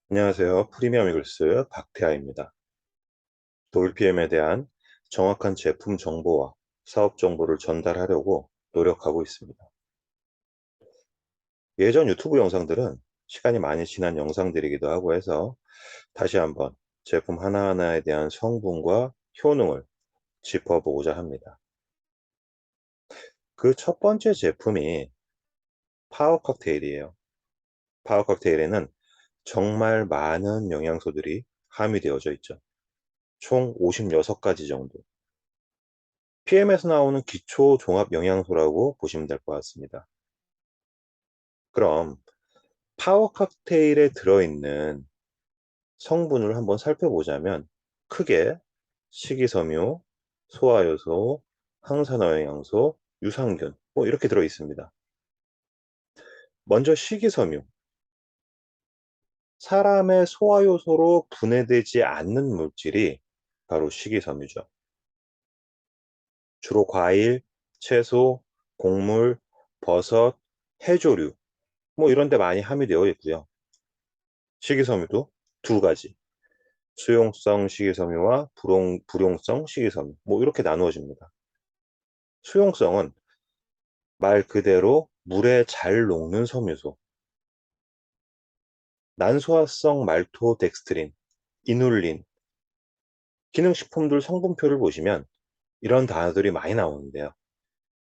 안녕하세요. 프리미엄 이글스 박태하입니다. 돌PM에 대한 정확한 제품 정보와 사업 정보를 전달하려고 노력하고 있습니다. 예전 유튜브 영상들은 시간이 많이 지난 영상들이기도 하고 해서 다시 한번 제품 하나하나에 대한 성분과 효능을 짚어보고자 합니다. 그 첫 번째 제품이 파워 칵테일이에요. 파워 칵테일에는 정말 많은 영양소들이 함유되어져 있죠. 총 56가지 정도. PM에서 나오는 기초 종합 영양소라고 보시면 될 것 같습니다. 그럼 파워 칵테일에 들어있는 성분을 한번 살펴보자면 크게 식이섬유, 소화효소, 항산화영양소, 유산균 이렇게 들어있습니다. 먼저 식이섬유. 사람의 소화효소로 분해되지 않는 물질이 바로 식이섬유죠. 주로 과일, 채소, 곡물, 버섯, 해조류 이런 데 많이 함유되어 있고요. 식이섬유도 두 가지. 수용성 식이섬유와 불용성 식이섬유. 이렇게 나누어집니다. 수용성은 말 그대로 물에 잘 녹는 섬유소. 난소화성 말토덱스트린, 이눌린, 기능식품들 성분표를 보시면 이런 단어들이 많이 나오는데요.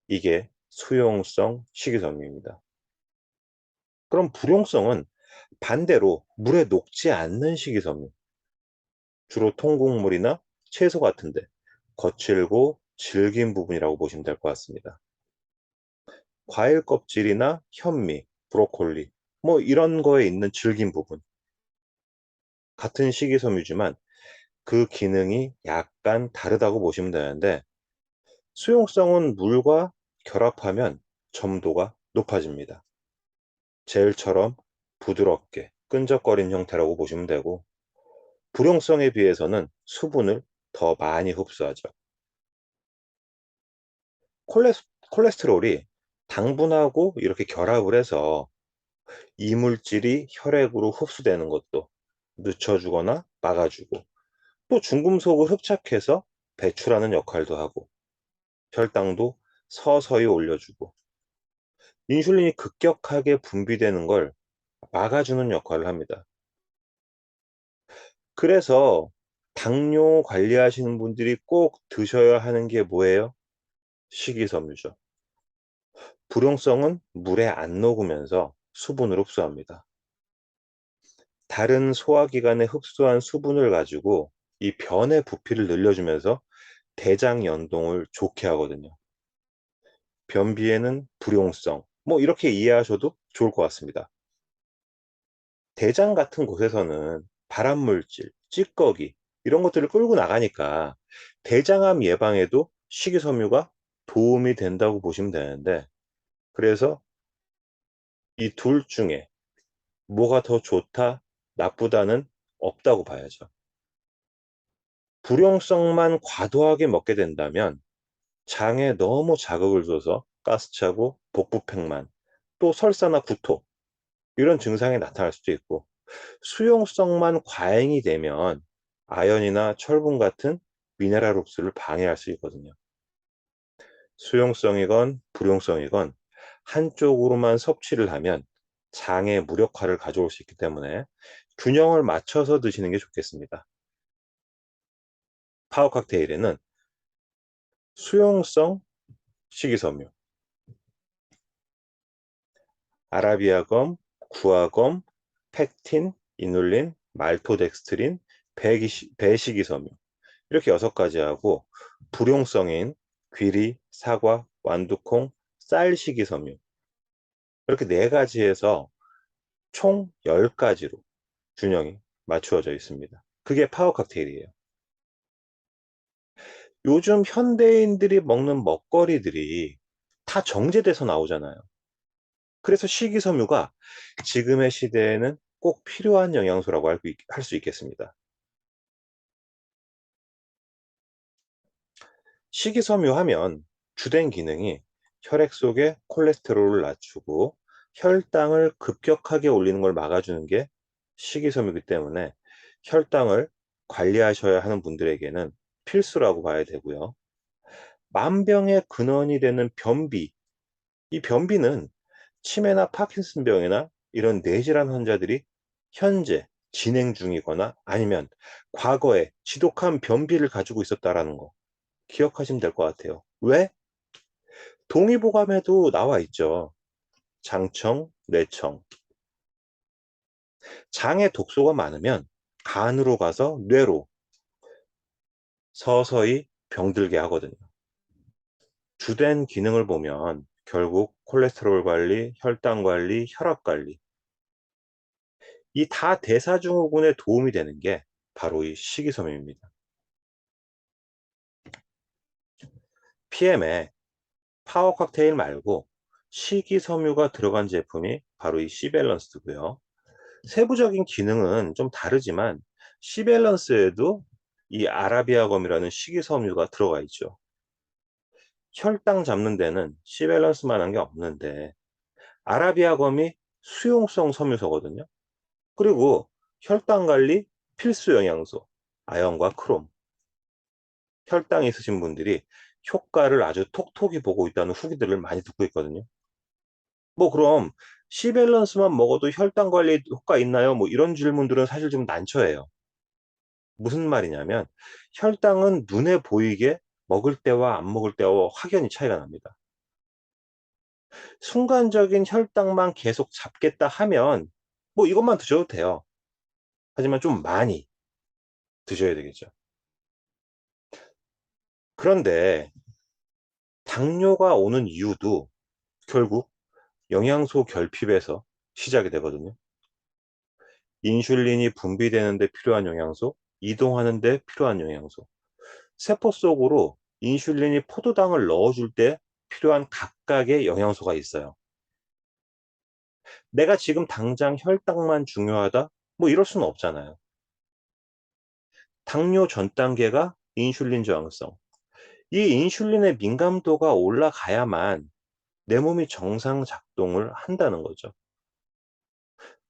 이게 수용성 식이섬유입니다. 그럼 불용성은 반대로 물에 녹지 않는 식이섬유. 주로 통곡물이나 채소 같은데 거칠고 질긴 부분이라고 보시면 될 것 같습니다. 과일 껍질이나 현미, 브로콜리 이런 거에 있는 질긴 부분. 같은 식이섬유지만 그 기능이 약간 다르다고 보시면 되는데 수용성은 물과 결합하면 점도가 높아집니다. 젤처럼 부드럽게 끈적거린 형태라고 보시면 되고 불용성에 비해서는 수분을 더 많이 흡수하죠. 콜레스테롤이 당분하고 이렇게 결합을 해서 이물질이 혈액으로 흡수되는 것도 늦춰주거나 막아주고 또 중금속을 흡착해서 배출하는 역할도 하고 혈당도 서서히 올려주고 인슐린이 급격하게 분비되는 걸 막아주는 역할을 합니다. 그래서 당뇨 관리하시는 분들이 꼭 드셔야 하는 게 뭐예요? 식이섬유죠. 불용성은 물에 안 녹으면서 수분을 흡수합니다. 다른 소화기관에 흡수한 수분을 가지고 이 변의 부피를 늘려주면서 대장 연동을 좋게 하거든요. 변비에는 불용성 이렇게 이해하셔도 좋을 것 같습니다. 대장 같은 곳에서는 발암물질, 찌꺼기 이런 것들을 끌고 나가니까 대장암 예방에도 식이섬유가 도움이 된다고 보시면 되는데 그래서 이 둘 중에 뭐가 더 좋다, 나쁘다는 없다고 봐야죠. 불용성만 과도하게 먹게 된다면 장에 너무 자극을 줘서 가스차고 복부팽만, 또 설사나 구토 이런 증상이 나타날 수도 있고 수용성만 과잉이 되면 아연이나 철분 같은 미네랄 흡수를 방해할 수 있거든요. 수용성이건 불용성이건 한쪽으로만 섭취를 하면 장에 무력화를 가져올 수 있기 때문에 균형을 맞춰서 드시는 게 좋겠습니다. 파워 칵테일에는 수용성 식이섬유, 아라비아검, 구아검, 펙틴, 이눌린, 말토덱스트린, 배식이섬유 이렇게 6가지하고 불용성인 귀리, 사과, 완두콩, 쌀 식이섬유 이렇게 4가지에서 총 10가지로 균형이 맞추어져 있습니다. 그게 파워 칵테일이에요. 요즘 현대인들이 먹는 먹거리들이 다 정제돼서 나오잖아요. 그래서 식이섬유가 지금의 시대에는 꼭 필요한 영양소라고 할 수 있겠습니다. 식이섬유 하면 주된 기능이 혈액 속의 콜레스테롤을 낮추고 혈당을 급격하게 올리는 걸 막아주는 게 식이섬유이기 때문에 혈당을 관리하셔야 하는 분들에게는 필수라고 봐야 되고요. 만병의 근원이 되는 변비, 이 변비는 치매나 파킨슨병이나 이런 뇌질환 환자들이 현재 진행 중이거나 아니면 과거에 지독한 변비를 가지고 있었다라는 거 기억하시면 될 것 같아요. 왜? 동의보감에도 나와 있죠. 장청, 뇌청. 장에 독소가 많으면 간으로 가서 뇌로 서서히 병들게 하거든요. 주된 기능을 보면 결국 콜레스테롤 관리, 혈당 관리, 혈압 관리, 이 다 대사증후군에 도움이 되는 게 바로 이 식이섬유입니다. PM에 파워 칵테일 말고 식이섬유가 들어간 제품이 바로 이 C밸런스고요. 세부적인 기능은 좀 다르지만 C밸런스에도 이 아라비아검이라는 식이섬유가 들어가 있죠. 혈당 잡는 데는 C밸런스만한 게 없는데 아라비아검이 수용성 섬유소거든요. 그리고 혈당 관리 필수 영양소 아연과 크롬. 혈당 있으신 분들이 효과를 아주 톡톡히 보고 있다는 후기들을 많이 듣고 있거든요. 뭐 그럼 C밸런스만 먹어도 혈당 관리에 효과 있나요? 뭐 이런 질문들은 사실 좀 난처해요. 무슨 말이냐면 혈당은 눈에 보이게 먹을 때와 안 먹을 때와 확연히 차이가 납니다. 순간적인 혈당만 계속 잡겠다 하면 뭐 이것만 드셔도 돼요. 하지만 좀 많이 드셔야 되겠죠. 그런데 당뇨가 오는 이유도 결국 영양소 결핍에서 시작이 되거든요. 인슐린이 분비되는 데 필요한 영양소, 이동하는 데 필요한 영양소. 세포 속으로 인슐린이 포도당을 넣어줄 때 필요한 각각의 영양소가 있어요. 내가 지금 당장 혈당만 중요하다? 뭐 이럴 수는 없잖아요. 당뇨 전 단계가 인슐린 저항성. 이 인슐린의 민감도가 올라가야만 내 몸이 정상 작동을 한다는 거죠.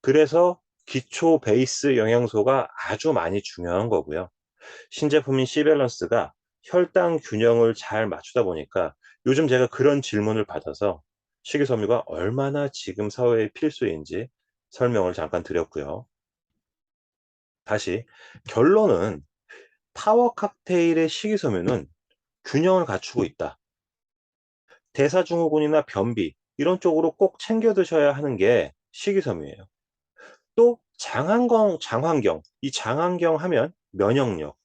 그래서 기초 베이스 영양소가 아주 많이 중요한 거고요. 신제품인 C밸런스가 혈당 균형을 잘 맞추다 보니까 요즘 제가 그런 질문을 받아서 식이섬유가 얼마나 지금 사회에 필수인지 설명을 잠깐 드렸고요. 다시 결론은 파워 칵테일의 식이섬유는 균형을 갖추고 있다. 대사증후군이나 변비 이런 쪽으로 꼭 챙겨 드셔야 하는 게 식이섬유예요. 또 장환경, 이 장환경 하면 면역력.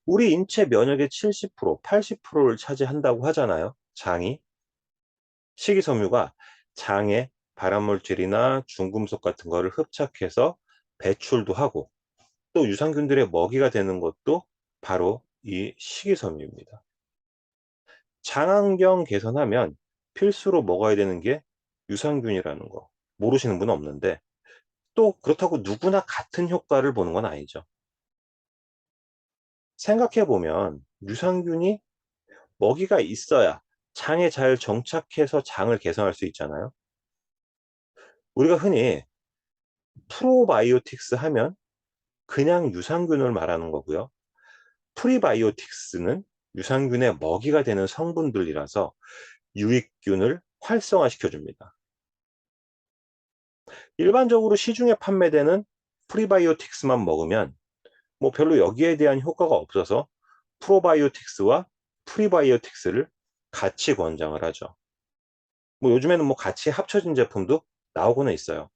우리 인체 면역의 70%, 80%를 차지한다고 하잖아요, 장이. 식이섬유가 장에 발암물질이나 중금속 같은 거를 흡착해서 배출도 하고 또 유산균들의 먹이가 되는 것도 바로 이 식이섬유입니다. 장환경 개선하면 필수로 먹어야 되는 게 유산균이라는 거 모르시는 분은 없는데 또 그렇다고 누구나 같은 효과를 보는 건 아니죠. 생각해 보면 유산균이 먹이가 있어야 장에 잘 정착해서 장을 개선할 수 있잖아요. 우리가 흔히 프로바이오틱스 하면 그냥 유산균을 말하는 거고요. 프리바이오틱스는 유산균의 먹이가 되는 성분들이라서 유익균을 활성화시켜 줍니다. 일반적으로 시중에 판매되는 프리바이오틱스만 먹으면 뭐 별로 여기에 대한 효과가 없어서 프로바이오틱스와 프리바이오틱스를 같이 권장을 하죠. 뭐 요즘에는 뭐 같이 합쳐진 제품도 나오고는 있어요.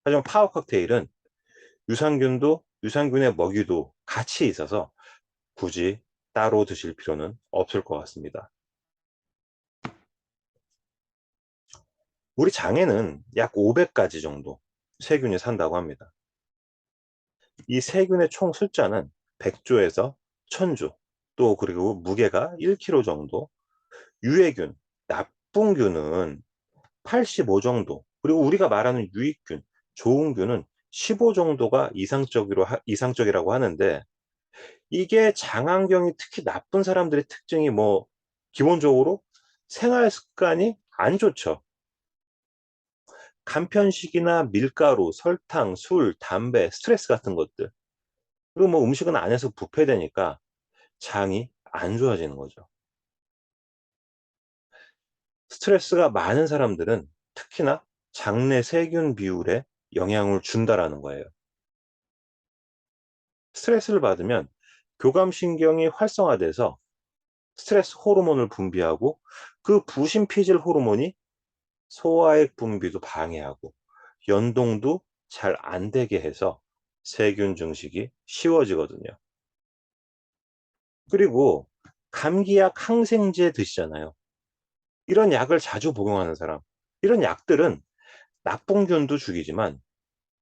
하지만 파워 칵테일은 유산균도 유산균의 먹이도 같이 있어서 굳이 따로 드실 필요는 없을 것 같습니다. 우리 장에는 약 500가지 정도 세균이 산다고 합니다. 이 세균의 총 숫자는 100조에서 1000조, 또 그리고 무게가 1kg 정도, 유해균, 나쁜 균은 85 정도, 그리고 우리가 말하는 유익균, 좋은 균은 15 정도가 이상적이라고 하는데 이게 장안경이 특히 나쁜 사람들의 특징이 뭐 기본적으로 생활 습관이 안 좋죠. 간편식이나 밀가루, 설탕, 술, 담배, 스트레스 같은 것들. 그리고 뭐 음식은 안에서 부패되니까 장이 안 좋아지는 거죠. 스트레스가 많은 사람들은 특히나 장내 세균 비율에 영향을 준다라는 거예요. 스트레스를 받으면 교감신경이 활성화돼서 스트레스 호르몬을 분비하고 그 부신피질 호르몬이 소화액 분비도 방해하고 연동도 잘 안 되게 해서 세균 증식이 쉬워지거든요. 그리고 감기약 항생제 드시잖아요. 이런 약을 자주 복용하는 사람, 이런 약들은 나쁜 균도 죽이지만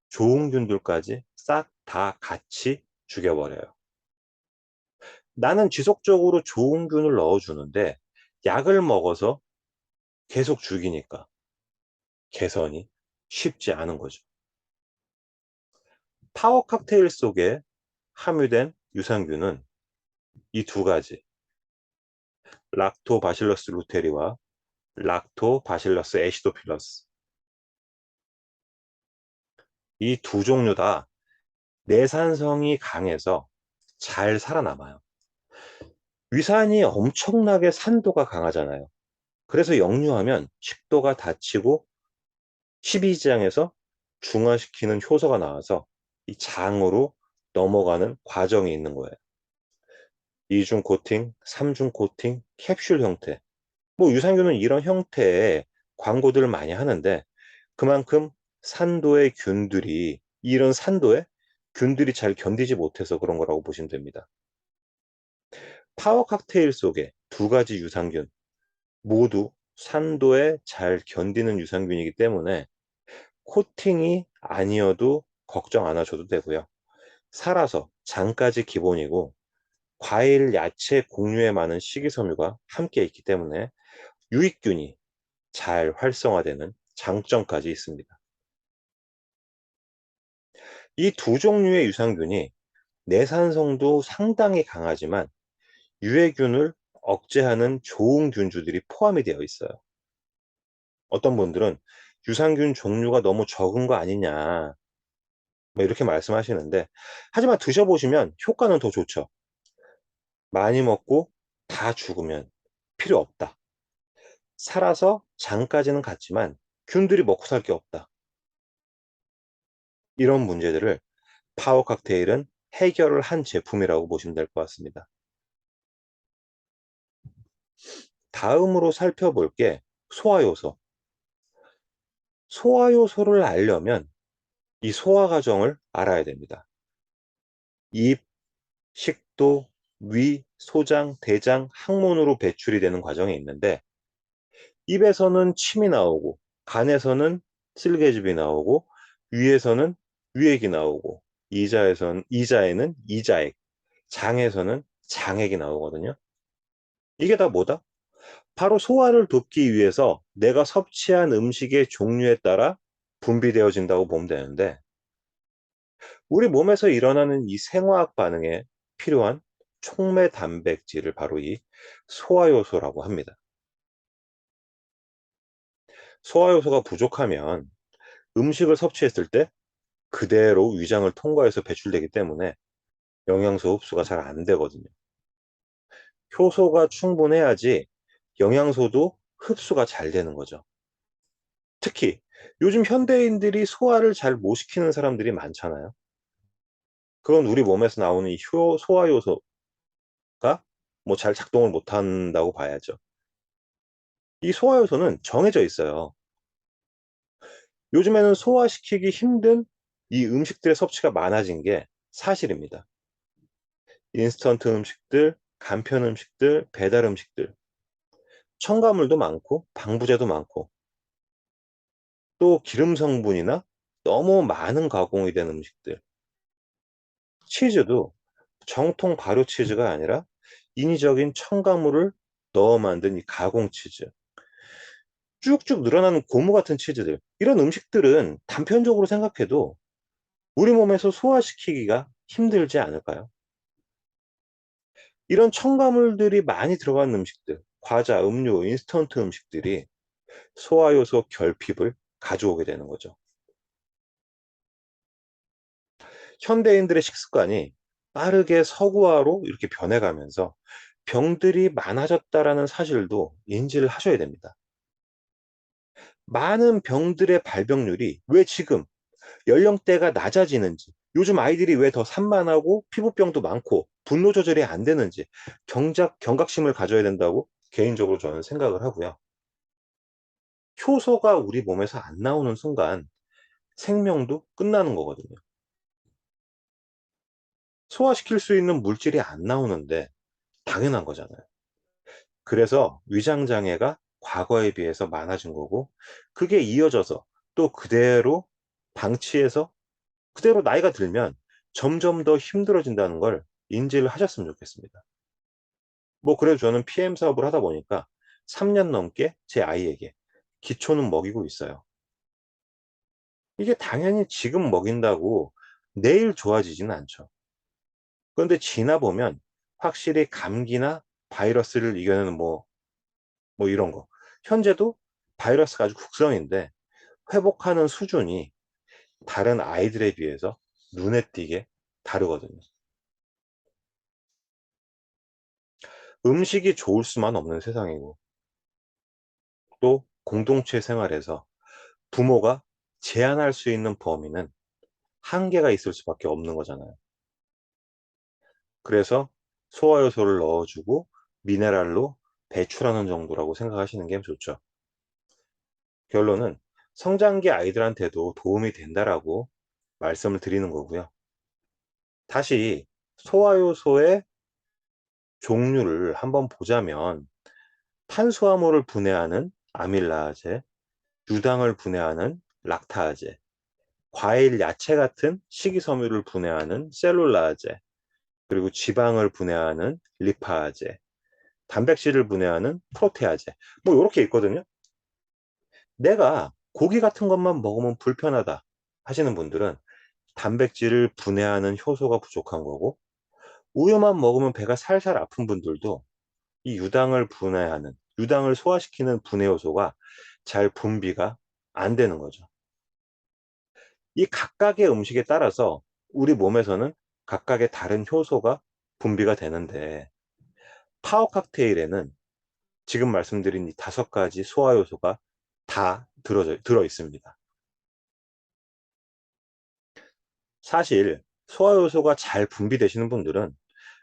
좋은 균들까지 싹 다 같이 죽여버려요. 나는 지속적으로 좋은 균을 넣어주는데 약을 먹어서 계속 죽이니까 개선이 쉽지 않은 거죠. 파워 칵테일 속에 함유된 유산균은 이 두 가지, 락토바실러스 루테리와 락토바실러스 애시도필러스, 이 두 종류 다 내산성이 강해서 잘 살아남아요. 위산이 엄청나게 산도가 강하잖아요. 그래서 역류하면 식도가 다치고 십이지장에서 중화시키는 효소가 나와서 이 장으로 넘어가는 과정이 있는 거예요. 이중 코팅, 삼중 코팅, 캡슐 형태. 뭐 유산균은 이런 형태의 광고들을 많이 하는데 그만큼 산도의 균들이 이런 산도에 균들이 잘 견디지 못해서 그런 거라고 보시면 됩니다. 파워 칵테일 속에 두 가지 유산균 모두 산도에 잘 견디는 유산균이기 때문에 코팅이 아니어도 걱정 안 하셔도 되고요. 살아서 장까지 기본이고 과일, 야채, 곡류에 많은 식이섬유가 함께 있기 때문에 유익균이 잘 활성화되는 장점까지 있습니다. 이 두 종류의 유산균이 내산성도 상당히 강하지만 유해균을 억제하는 좋은 균주들이 포함이 되어 있어요. 어떤 분들은 유산균 종류가 너무 적은 거 아니냐 뭐 이렇게 말씀하시는데 하지만 드셔보시면 효과는 더 좋죠. 많이 먹고 다 죽으면 필요 없다. 살아서 장까지는 갔지만 균들이 먹고 살 게 없다. 이런 문제들을 파워 칵테일은 해결을 한 제품이라고 보시면 될 것 같습니다. 다음으로 살펴볼 게 소화요소. 소화요소를 알려면 이 소화 과정을 알아야 됩니다. 입, 식도, 위, 소장, 대장, 항문으로 배출이 되는 과정이 있는데 입에서는 침이 나오고 간에서는 쓸개즙이 나오고 위에서는 위액이 나오고 이자에는 이자액, 장에서는 장액이 나오거든요. 이게 다 뭐다? 바로 소화를 돕기 위해서 내가 섭취한 음식의 종류에 따라 분비되어진다고 보면 되는데 우리 몸에서 일어나는 이 생화학 반응에 필요한 촉매 단백질을 바로 이 소화요소라고 합니다. 소화요소가 부족하면 음식을 섭취했을 때 그대로 위장을 통과해서 배출되기 때문에 영양소 흡수가 잘 안 되거든요. 효소가 충분해야지 영양소도 흡수가 잘 되는 거죠. 특히 요즘 현대인들이 소화를 잘 못 시키는 사람들이 많잖아요. 그건 우리 몸에서 나오는 이 소화 요소가 뭐 잘 작동을 못 한다고 봐야죠. 이 소화 요소는 정해져 있어요. 요즘에는 소화시키기 힘든 이 음식들의 섭취가 많아진 게 사실입니다. 인스턴트 음식들, 간편 음식들, 배달 음식들, 첨가물도 많고 방부제도 많고 또 기름 성분이나 너무 많은 가공이 된 음식들, 치즈도 정통 발효 치즈가 아니라 인위적인 첨가물을 넣어 만든 이 가공 치즈, 쭉쭉 늘어나는 고무 같은 치즈들, 이런 음식들은 단편적으로 생각해도 우리 몸에서 소화시키기가 힘들지 않을까요? 이런 첨가물들이 많이 들어간 음식들, 과자, 음료, 인스턴트 음식들이 소화요소 결핍을 가져오게 되는 거죠. 현대인들의 식습관이 빠르게 서구화로 이렇게 변해가면서 병들이 많아졌다라는 사실도 인지를 하셔야 됩니다. 많은 병들의 발병률이 왜 지금 연령대가 낮아지는지, 요즘 아이들이 왜 더 산만하고 피부병도 많고 분노 조절이 안 되는지 정작 경각심을 가져야 된다고 개인적으로 저는 생각을 하고요. 효소가 우리 몸에서 안 나오는 순간 생명도 끝나는 거거든요. 소화시킬 수 있는 물질이 안 나오는데 당연한 거잖아요. 그래서 위장 장애가 과거에 비해서 많아진 거고, 그게 이어져서 또 그대로 방치해서 그대로 나이가 들면 점점 더 힘들어진다는 걸 인지를 하셨으면 좋겠습니다. 뭐 그래도 저는 PM 사업을 하다 보니까 3년 넘게 제 아이에게 기초는 먹이고 있어요. 이게 당연히 지금 먹인다고 내일 좋아지지는 않죠. 그런데 지나 보면 확실히 감기나 바이러스를 이겨내는 뭐 이런 거. 현재도 바이러스가 아주 국성인데 회복하는 수준이 다른 아이들에 비해서 눈에 띄게 다르거든요. 음식이 좋을 수만 없는 세상이고, 또 공동체 생활에서 부모가 제한할 수 있는 범위는 한계가 있을 수밖에 없는 거잖아요. 그래서 소화 요소를 넣어주고 미네랄로 배출하는 정도라고 생각하시는 게 좋죠. 결론은 성장기 아이들한테도 도움이 된다라고 말씀을 드리는 거고요. 다시 소화 요소의 종류를 한번 보자면, 탄수화물을 분해하는 아밀라아제, 유당을 분해하는 락타아제, 과일, 야채 같은 식이섬유를 분해하는 셀룰라아제, 그리고 지방을 분해하는 리파아제, 단백질을 분해하는 프로테아제, 뭐 요렇게 있거든요. 내가 고기 같은 것만 먹으면 불편하다 하시는 분들은 단백질을 분해하는 효소가 부족한 거고, 우유만 먹으면 배가 살살 아픈 분들도 이 유당을 소화시키는 분해 요소가 잘 분비가 안 되는 거죠. 이 각각의 음식에 따라서 우리 몸에서는 각각의 다른 효소가 분비가 되는데, 파워 칵테일에는 지금 말씀드린 이 5가지 소화 요소가 다 들어 있습니다. 사실 소화 요소가 잘 분비되시는 분들은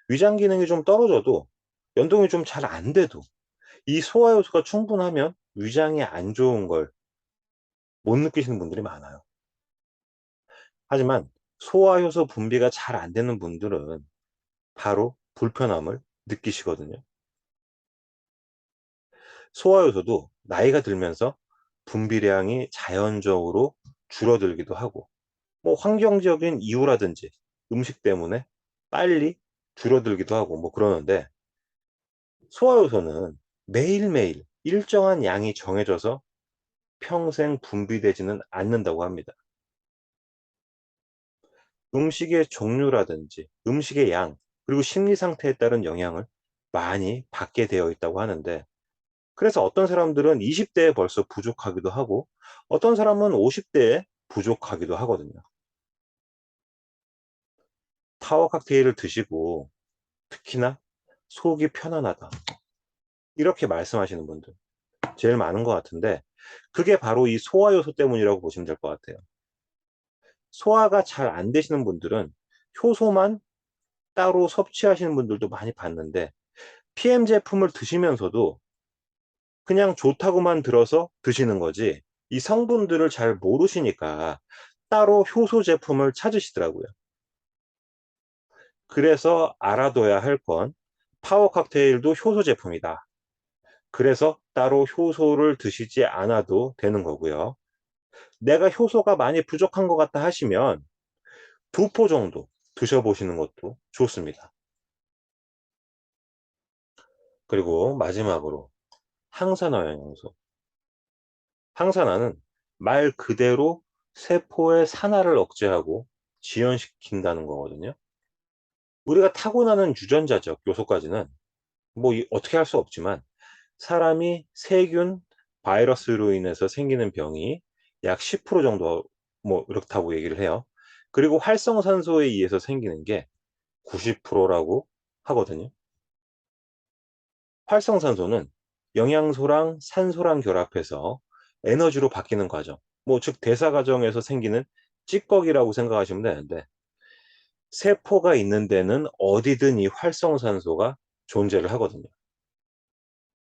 위장 기능이 좀 떨어져도, 연동이 좀 잘 안 돼도 이 소화 요소가 충분하면 위장이 안 좋은 걸 못 느끼시는 분들이 많아요. 하지만 소화 효소 분비가 잘 안 되는 분들은 바로 불편함을 느끼시거든요. 소화 요소도 나이가 들면서 분비량이 자연적으로 줄어들기도 하고, 뭐 환경적인 이유라든지 음식 때문에 빨리 줄어들기도 하고 뭐 그러는데, 소화 요소는 매일매일 일정한 양이 정해져서 평생 분비되지는 않는다고 합니다. 음식의 종류라든지 음식의 양, 그리고 심리 상태에 따른 영향을 많이 받게 되어 있다고 하는데, 그래서 어떤 사람들은 20대에 벌써 부족하기도 하고 어떤 사람은 50대에 부족하기도 하거든요. 타워 칵테일을 드시고 특히나 속이 편안하다 이렇게 말씀하시는 분들 제일 많은 것 같은데, 그게 바로 이 소화 요소 때문이라고 보시면 될 것 같아요. 소화가 잘 안 되시는 분들은 효소만 따로 섭취하시는 분들도 많이 봤는데, PM 제품을 드시면서도 그냥 좋다고만 들어서 드시는 거지 이 성분들을 잘 모르시니까 따로 효소 제품을 찾으시더라고요. 그래서 알아둬야 할 건, 파워 칵테일도 효소 제품이다. 그래서 따로 효소를 드시지 않아도 되는 거고요. 내가 효소가 많이 부족한 것 같다 하시면 2포 정도 드셔보시는 것도 좋습니다. 그리고 마지막으로 항산화 영양소. 항산화는 말 그대로 세포의 산화를 억제하고 지연시킨다는 거거든요. 우리가 타고나는 유전자적 요소까지는 어떻게 할 수 없지만, 사람이 세균, 바이러스로 인해서 생기는 병이 약 10% 정도 뭐 이렇다고 얘기를 해요. 그리고 활성산소에 의해서 생기는 게 90%라고 하거든요. 활성산소는 영양소랑 산소랑 결합해서 에너지로 바뀌는 과정, 뭐 즉 대사 과정에서 생기는 찌꺼기라고 생각하시면 되는데, 세포가 있는 데는 어디든 이 활성산소가 존재를 하거든요.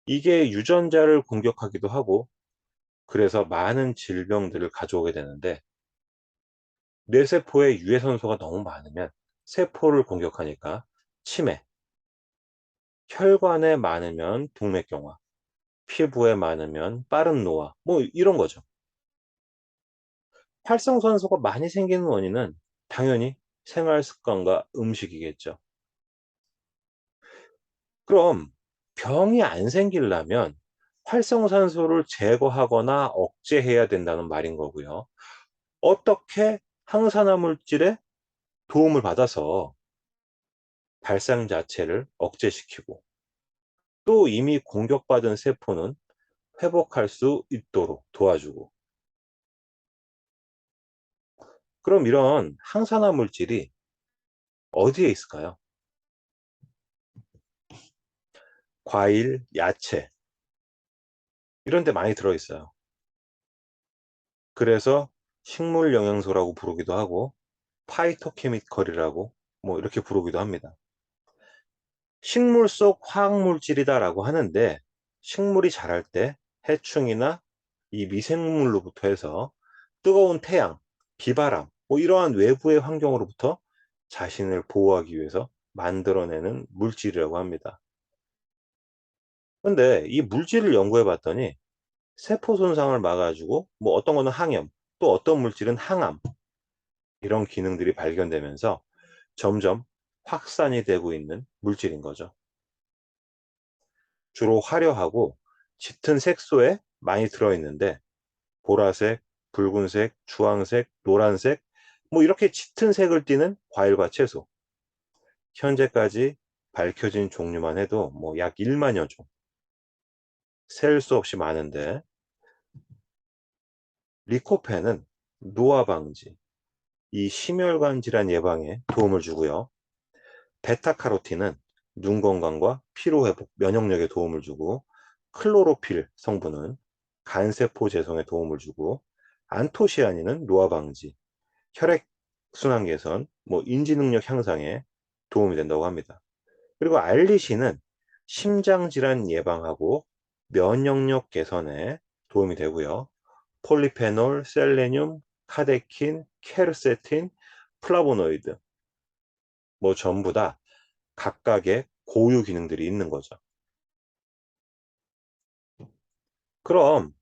이게 유전자를 공격하기도 하고, 그래서 많은 질병들을 가져오게 되는데, 뇌세포에 유해산소가 너무 많으면 세포를 공격하니까 치매, 혈관에 많으면 동맥경화, 피부에 많으면 빠른 노화, 뭐 이런 거죠. 활성산소가 많이 생기는 원인은 당연히 생활 습관과 음식이겠죠. 그럼 병이 안 생기려면 활성산소를 제거하거나 억제해야 된다는 말인 거고요. 어떻게 항산화 물질에 도움을 받아서 발상 자체를 억제시키고, 또 이미 공격받은 세포는 회복할 수 있도록 도와주고. 그럼 이런 항산화 물질이 어디에 있을까요? 과일, 야채 이런 데 많이 들어 있어요. 그래서 식물 영양소라고 부르기도 하고 파이토케미컬이라고 뭐 이렇게 부르기도 합니다. 식물 속 화학물질이다라고 하는데, 식물이 자랄 때 해충이나 이 미생물로부터 해서 뜨거운 태양, 비바람, 뭐 이러한 외부의 환경으로부터 자신을 보호하기 위해서 만들어내는 물질이라고 합니다. 근데 이 물질을 연구해 봤더니 세포 손상을 막아주고, 뭐 어떤 거는 항염, 또 어떤 물질은 항암, 이런 기능들이 발견되면서 점점 확산이 되고 있는 물질인 거죠. 주로 화려하고 짙은 색소에 많이 들어있는데, 보라색, 붉은색, 주황색, 노란색, 뭐 이렇게 짙은 색을 띠는 과일과 채소, 현재까지 밝혀진 종류만 해도 뭐 약 1만여 종, 셀 수 없이 많은데, 리코펜은 노화 방지, 이 심혈관 질환 예방에 도움을 주고요. 베타카로틴은 눈 건강과 피로 회복, 면역력에 도움을 주고, 클로로필 성분은 간세포 재성에 도움을 주고, 안토시아닌은 노화 방지, 혈액 순환 개선, 뭐 인지 능력 향상에 도움이 된다고 합니다. 그리고 알리신은 심장 질환 예방하고 면역력 개선에 도움이 되고요. 폴리페놀, 셀레늄, 카데킨, 케르세틴, 플라보노이드, 뭐 전부 다 각각의 고유 기능들이 있는 거죠. 그럼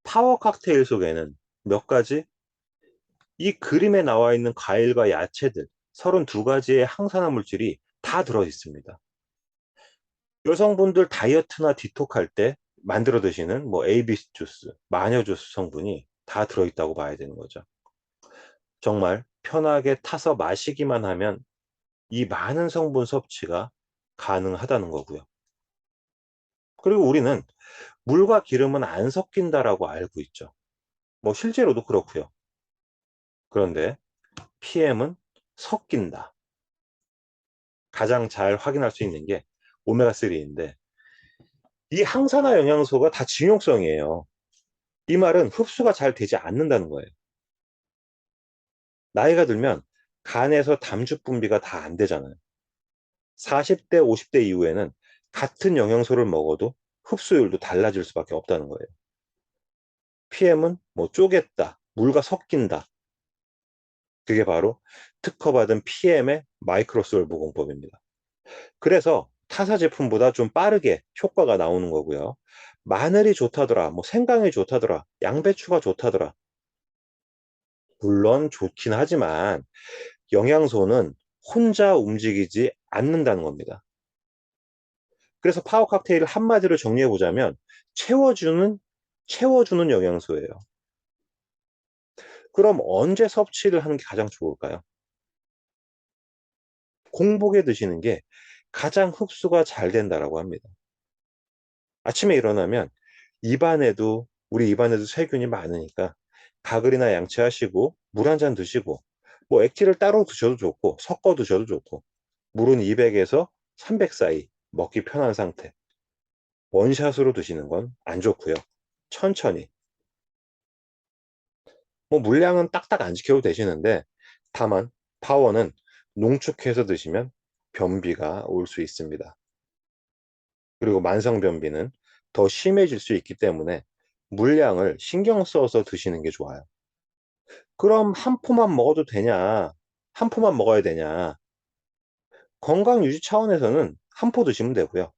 파워 칵테일 속에는 몇 가지, 이 그림에 나와 있는 과일과 야채들 32가지의 항산화 물질이 다 들어 있습니다. 여성분들 다이어트나 디톡할 때 만들어 드시는 뭐 ABC 주스, 마녀 주스 성분이 다 들어 있다고 봐야 되는 거죠. 정말 편하게 타서 마시기만 하면 이 많은 성분 섭취가 가능하다는 거고요. 그리고 우리는 물과 기름은 안 섞인다라고 알고 있죠. 뭐 실제로도 그렇고요. 그런데 PM은 섞인다. 가장 잘 확인할 수 있는 게 오메가3인데, 이 항산화 영양소가 다 증용성이에요. 이 말은 흡수가 잘 되지 않는다는 거예요. 나이가 들면 간에서 담즙 분비가 다 안 되잖아요. 40대, 50대 이후에는 같은 영양소를 먹어도 흡수율도 달라질 수밖에 없다는 거예요. PM은 뭐 쪼갰다, 물과 섞인다. 그게 바로 특허받은 PM의 마이크로솔브 공법입니다. 그래서 타사 제품보다 좀 빠르게 효과가 나오는 거고요. 마늘이 좋다더라, 뭐 생강이 좋다더라, 양배추가 좋다더라. 물론 좋긴 하지만 영양소는 혼자 움직이지 않는다는 겁니다. 그래서 파워 칵테일을 한마디로 정리해 보자면 채워주는 영양소예요. 그럼 언제 섭취를 하는 게 가장 좋을까요? 공복에 드시는 게 가장 흡수가 잘 된다라고 합니다. 아침에 일어나면 우리 입안에도 세균이 많으니까 가글이나 양치하시고 물 한 잔 드시고, 뭐 액티를 따로 드셔도 좋고 섞어 드셔도 좋고, 물은 200에서 300 사이 먹기 편한 상태. 원샷으로 드시는 건 안 좋고요. 천천히. 뭐 물량은 딱딱 안 지켜도 되시는데, 다만 파워는 농축해서 드시면 변비가 올 수 있습니다. 그리고 만성 변비는 더 심해질 수 있기 때문에 물량을 신경 써서 드시는 게 좋아요. 그럼 한 포만 먹어도 되냐? 한 포만 먹어야 되냐? 건강 유지 차원에서는 한 포 드시면 되고요.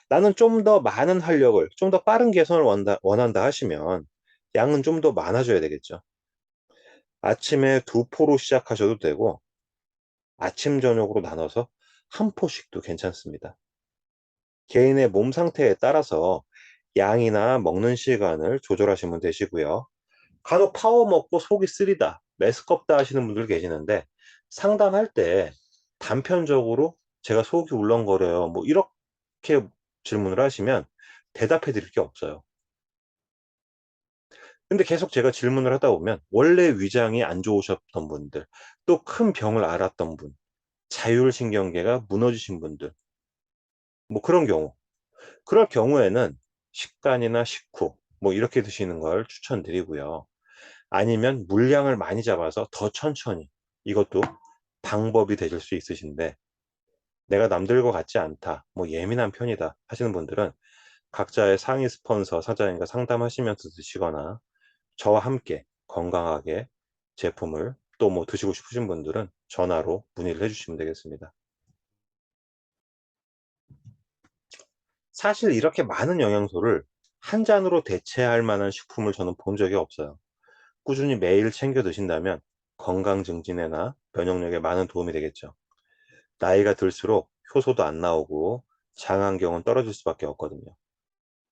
나는 좀 더 많은 활력을, 좀 더 빠른 개선을 원한다 하시면 양은 좀 더 많아져야 되겠죠. 아침에 두 포로 시작하셔도 되고, 아침, 저녁으로 나눠서 한 포씩도 괜찮습니다. 개인의 몸 상태에 따라서 양이나 먹는 시간을 조절하시면 되시고요. 간혹 파워 먹고 속이 쓰리다, 메스껍다 하시는 분들 계시는데, 상담할 때 단편적으로 제가 속이 울렁거려요, 뭐 이렇게 질문을 하시면 대답해 드릴 게 없어요. 근데 계속 제가 질문을 하다 보면 원래 위장이 안 좋으셨던 분들, 또 큰 병을 앓았던 분, 자율신경계가 무너지신 분들, 뭐 그런 경우, 그럴 경우에는 식단이나 식후 뭐 이렇게 드시는 걸 추천드리고요. 아니면 물량을 많이 잡아서 더 천천히, 이것도 방법이 되실 수 있으신데, 내가 남들과 같지 않다, 뭐 예민한 편이다 하시는 분들은 각자의 상위 스폰서 사장님과 상담하시면서 드시거나, 저와 함께 건강하게 제품을 또 뭐 드시고 싶으신 분들은 전화로 문의를 해 주시면 되겠습니다. 사실 이렇게 많은 영양소를 한 잔으로 대체할 만한 식품을 저는 본 적이 없어요. 꾸준히 매일 챙겨 드신다면 건강 증진에나 면역력에 많은 도움이 되겠죠. 나이가 들수록 효소도 안 나오고 장안경은 떨어질 수밖에 없거든요.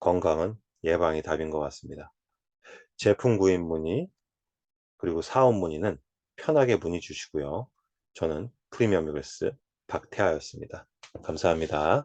건강은 예방이 답인 것 같습니다. 제품 구입 문의, 그리고 사업 문의는 편하게 문의 주시고요. 저는 프리미엄 유글스 박태하였습니다. 감사합니다.